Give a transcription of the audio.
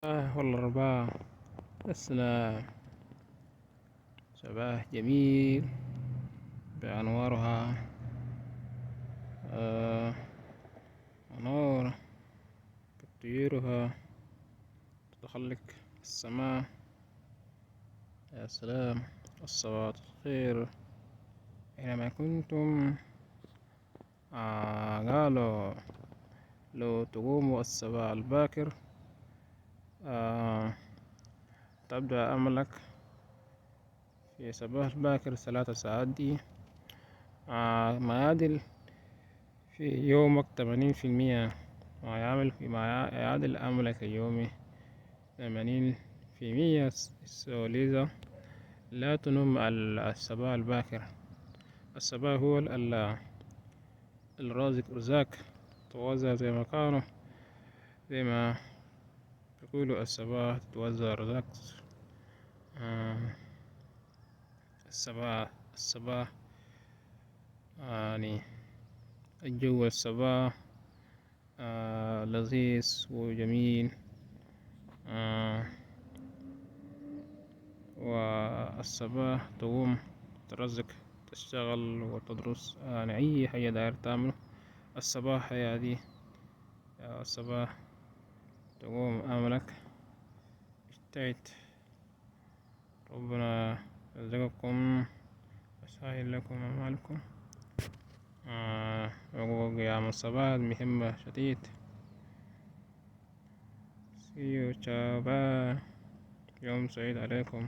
والأربعاء السلام. صباح جميل بأنوارها، آه منورة بطيورها تتخلق السماء. يا سلام، الصباح الخير. حينما كنتم قالوا لو تقوموا الصباح الباكر تبدأ عملك في صباح الباكر 3 ساعات دي، ما يعادل في يومك 80%، ما يعادل عملك اليومي 80%. لذا لا تنم الصباح الباكر. الصباح هو الرازق رزاق، توزع زي ما كانوا، زي ما يقولوا الصباح تتوزع رزاق. آه الصباح يعني الجو الصباح لذيذ وجميل. آه والصباح تقوم ترزق، تشتغل وتدرس، يعني أي حاجة داير تعمله الصباح هي دي. الصباح تقوم عملك، اجتهد، ربنا يرزقكم ويسهل لكم أعمالكم. وقيام الصباح مهمة شديد. See you. ciao bye. يوم سعيد عليكم.